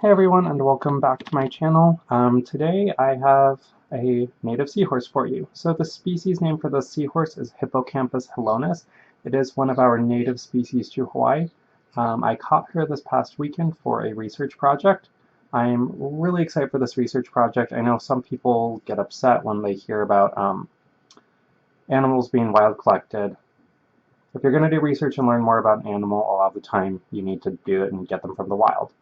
Hey everyone, and welcome back to my channel. Today I have a native seahorse for you. So the species name for the seahorse is Hippocampus hilonis. It is one of our native species to Hawaii. I caught her this past weekend for a research project. I'm really excited for this research project. I know some people get upset when they hear about animals being wild collected. If you're going to do research and learn more about an animal, a lot of the time you need to do it and get them from the wild.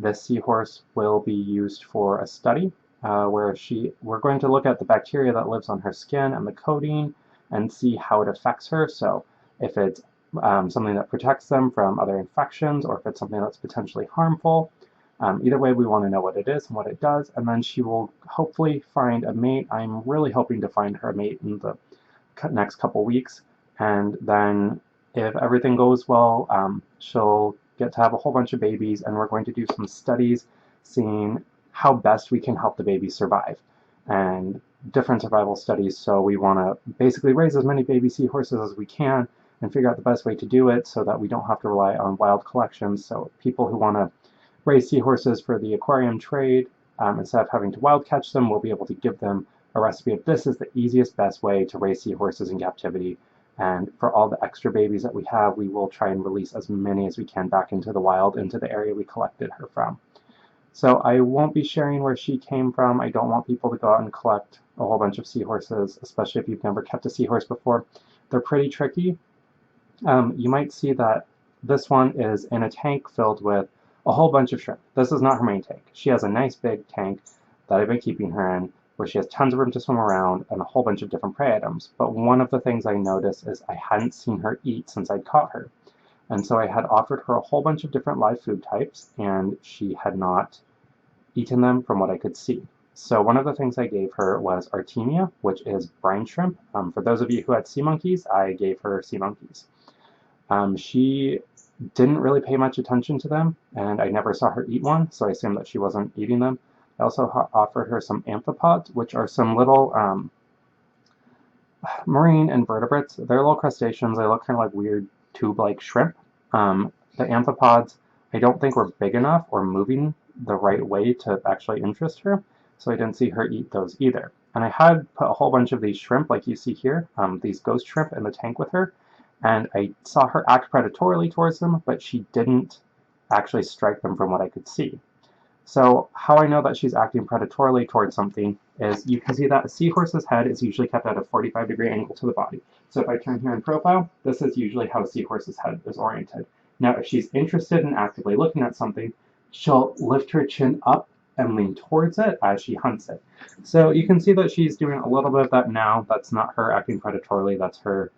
This seahorse will be used for a study where we're going to look at the bacteria that lives on her skin and the coating and see how it affects her. So if it's something that protects them from other infections or if it's something that's potentially harmful. Either way, we want to know what it is and what it does, and then she will hopefully find a mate. I'm really hoping to find her a mate in the next couple weeks, and then if everything goes well, she'll get to have a whole bunch of babies, and we're going to do some studies seeing how best we can help the babies survive and different survival studies. So we want to basically raise as many baby seahorses as we can and figure out the best way to do it so that we don't have to rely on wild collections. So people who want to raise seahorses for the aquarium trade, instead of having to wild catch them, we'll be able to give them a recipe of this is the easiest, best way to raise seahorses in captivity. And for all the extra babies that we have, we will try and release as many as we can back into the wild, into the area we collected her from. So I won't be sharing where she came from. I don't want people to go out and collect a whole bunch of seahorses, especially if you've never kept a seahorse before. They're pretty tricky. You might see that this one is in a tank filled with a whole bunch of shrimp. This is not her main tank. She has a nice big tank that I've been keeping her in, where she has tons of room to swim around and a whole bunch of different prey items. But one of the things I noticed is I hadn't seen her eat since I'd caught her. And so I had offered her a whole bunch of different live food types, and she had not eaten them from what I could see. So one of the things I gave her was Artemia, which is brine shrimp. For those of you who had sea monkeys, I gave her sea monkeys. She didn't really pay much attention to them, and I never saw her eat one, so I assumed that she wasn't eating them. I also offered her some amphipods, which are some little marine invertebrates. They're little crustaceans. They look kind of like weird tube-like shrimp. The amphipods I don't think were big enough or moving the right way to actually interest her, so I didn't see her eat those either. And I had put a whole bunch of these shrimp, like you see here, these ghost shrimp in the tank with her, and I saw her act predatorily towards them, but she didn't actually strike them from what I could see. So how I know that she's acting predatorily towards something is you can see that a seahorse's head is usually kept at a 45-degree angle to the body. So if I turn here in profile, this is usually how a seahorse's head is oriented. Now, if she's interested in actively looking at something, she'll lift her chin up and lean towards it as she hunts it. So you can see that she's doing a little bit of that now. That's not her acting predatorily, that's her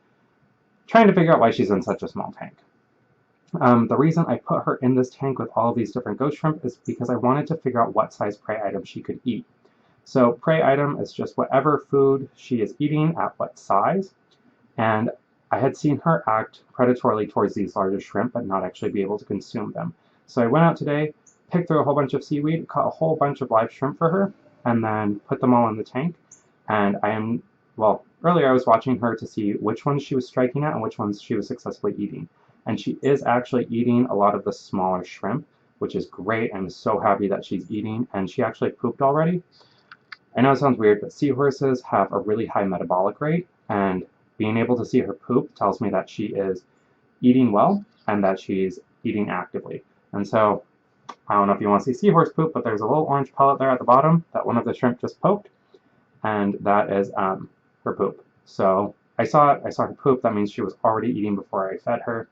trying to figure out why she's in such a small tank. The reason I put her in this tank with all of these different ghost shrimp is because I wanted to figure out what size prey item she could eat. So prey item is just whatever food she is eating at what size, and I had seen her act predatorily towards these larger shrimp but not actually be able to consume them. So I went out today, picked through a whole bunch of seaweed, caught a whole bunch of live shrimp for her, and then put them all in the tank. And earlier I was watching her to see which ones she was striking at and which ones she was successfully eating. And she is actually eating a lot of the smaller shrimp, which is great. I'm so happy that she's eating, and she actually pooped already. I know it sounds weird, but seahorses have a really high metabolic rate, and being able to see her poop tells me that she is eating well and that she's eating actively. And so, I don't know if you want to see seahorse poop, but there's a little orange pellet there at the bottom that one of the shrimp just poked, and that is her poop. So I saw her poop. That means she was already eating before I fed her.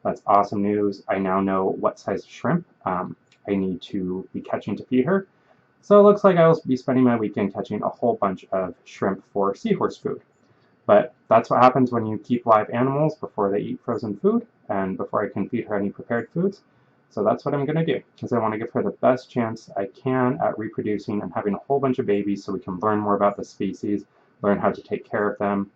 That's awesome news. I now know what size shrimp I need to be catching to feed her. So it looks like I will be spending my weekend catching a whole bunch of shrimp for seahorse food. But that's what happens when you keep live animals before they eat frozen food and before I can feed her any prepared foods. So that's what I'm going to do, because I want to give her the best chance I can at reproducing and having a whole bunch of babies so we can learn more about the species, learn how to take care of them.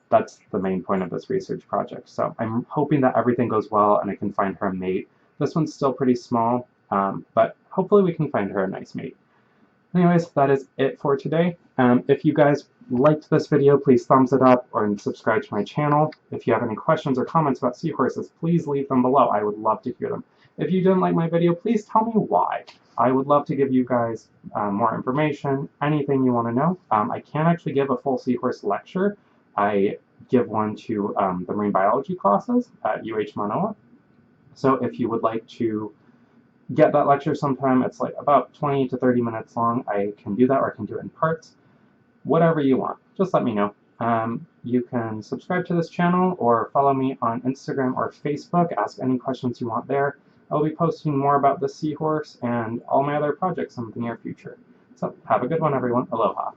That's the main point of this research project. So I'm hoping that everything goes well and I can find her a mate. This one's still pretty small, but hopefully we can find her a nice mate. Anyways, that is it for today. If you guys liked this video, please thumbs it up or subscribe to my channel. If you have any questions or comments about seahorses, please leave them below. I would love to hear them. If you didn't like my video, please tell me why. I would love to give you guys more information, anything you want to know. I can actually give a full seahorse lecture. I give one to the marine biology classes at UH Manoa. So if you would like to get that lecture sometime, it's like about 20 to 30 minutes long. I can do that, or I can do it in parts. Whatever you want, just let me know. You can subscribe to this channel or follow me on Instagram or Facebook. Ask any questions you want there. I'll be posting more about the seahorse and all my other projects in the near future. So have a good one, everyone. Aloha.